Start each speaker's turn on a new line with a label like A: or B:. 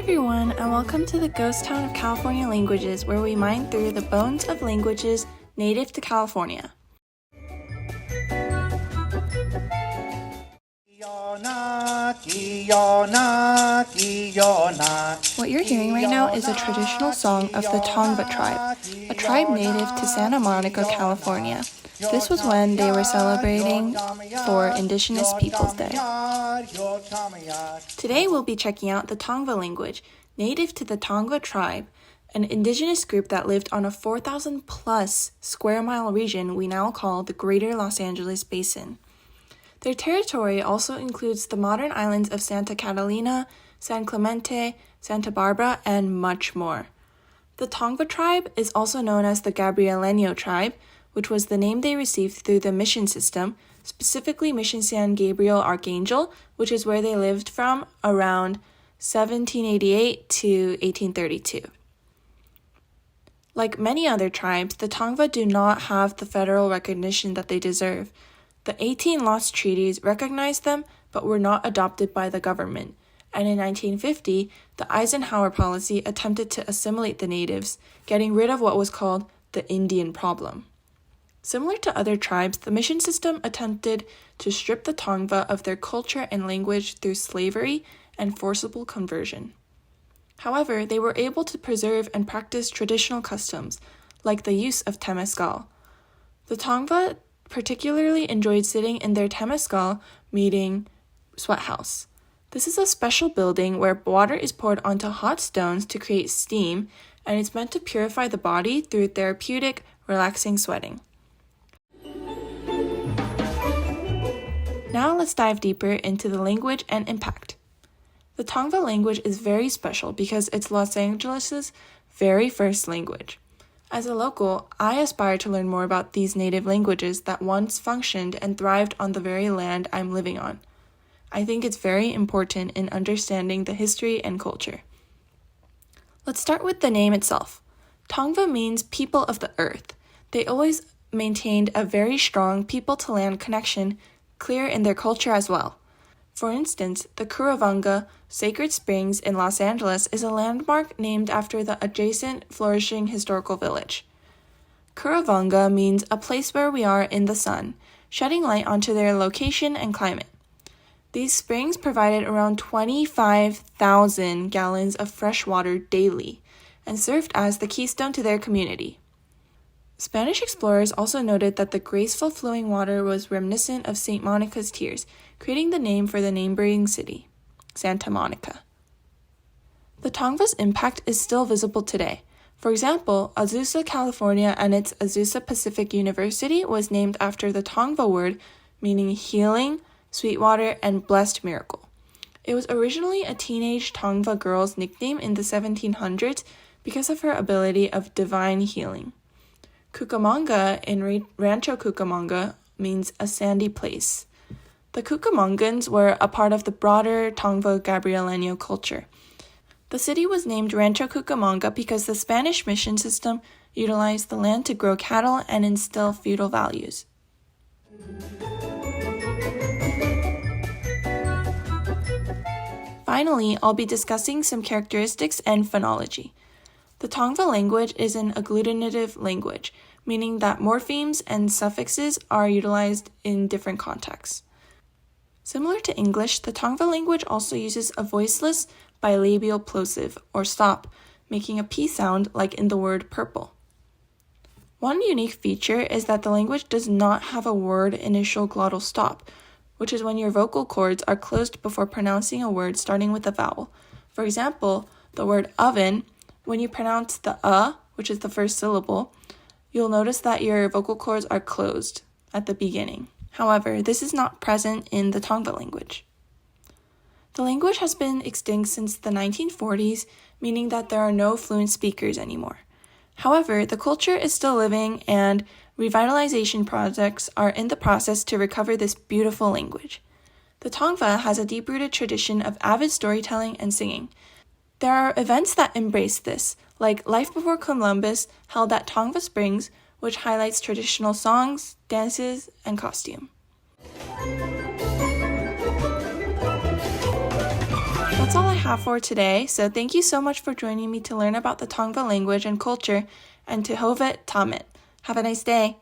A: everyone, and welcome to the Ghost Town of California Languages, where we mine through the bones of languages native to California. What you're hearing right now is a traditional song of the Tongva tribe, a tribe native to Santa Monica, California. This was when they were celebrating for Indigenous Peoples Day. Today we'll be checking out the Tongva language, native to the Tongva tribe, an indigenous group that lived on a 4,000 plus square mile region we now call the Greater Los Angeles Basin. Their territory also includes the modern islands of Santa Catalina, San Clemente, Santa Barbara, and much more. The Tongva tribe is also known as the Gabrieleño tribe, which was the name they received through the mission system, specifically Mission San Gabriel Archangel, which is where they lived from around 1788 to 1832. Like many other tribes, the Tongva do not have the federal recognition that they deserve. The 18 lost treaties recognized them, but were not adopted by the government. And in 1950, the Eisenhower policy attempted to assimilate the natives, getting rid of what was called the Indian problem. Similar to other tribes, the mission system attempted to strip the Tongva of their culture and language through slavery and forcible conversion. However, they were able to preserve and practice traditional customs, like the use of temescal. The Tongva particularly enjoyed sitting in their temescal meeting sweat house. This is a special building where water is poured onto hot stones to create steam, and it's meant to purify the body through therapeutic, relaxing sweating. Now let's dive deeper into the language and impact. The Tongva language is very special because it's Los Angeles' very first language. As a local, I aspire to learn more about these native languages that once functioned and thrived on the very land I'm living on. I think it's very important in understanding the history and culture. Let's start with the name itself. Tongva means people of the earth. They always maintained a very strong people-to-land connection, clear in their culture as well. For instance, the Cucamonga Sacred Springs in Los Angeles is a landmark named after the adjacent flourishing historical village. Cucamonga means a place where we are in the sun, shedding light onto their location and climate. These springs provided around 25,000 gallons of fresh water daily and served as the keystone to their community. Spanish explorers also noted that the graceful flowing water was reminiscent of St. Monica's tears, creating the name for the neighboring city, Santa Monica. The Tongva's impact is still visible today. For example, Azusa, California, and its Azusa Pacific University was named after the Tongva word meaning healing, sweet water, and blessed miracle. It was originally a teenage Tongva girl's nickname in the 1700s because of her ability of divine healing. Cucamonga in Rancho Cucamonga means a sandy place. The Cucamongans were a part of the broader Tongva Gabrieleño culture. The city was named Rancho Cucamonga because the Spanish mission system utilized the land to grow cattle and instill feudal values. Finally, I'll be discussing some characteristics and phonology. The Tongva language is an agglutinative language, meaning that morphemes and suffixes are utilized in different contexts. Similar to English, the Tongva language also uses a voiceless bilabial plosive, or stop, making a P sound like in the word purple. One unique feature is that the language does not have a word initial glottal stop, which is when your vocal cords are closed before pronouncing a word starting with a vowel. For example, the word oven, when you pronounce the which is the first syllable, you'll notice that your vocal cords are closed at the beginning. However, this is not present in the Tongva language. The language has been extinct since the 1940s, meaning that there are no fluent speakers anymore. However, the culture is still living and revitalization projects are in the process to recover this beautiful language. The Tongva has a deep-rooted tradition of avid storytelling and singing. There are events that embrace this, like Life Before Columbus, held at Tongva Springs, which highlights traditional songs, dances, and costume. That's all I have have for today, so thank you so much for joining me to learn about the Tongva language and culture, and to Hovet Tamit. Have a nice day.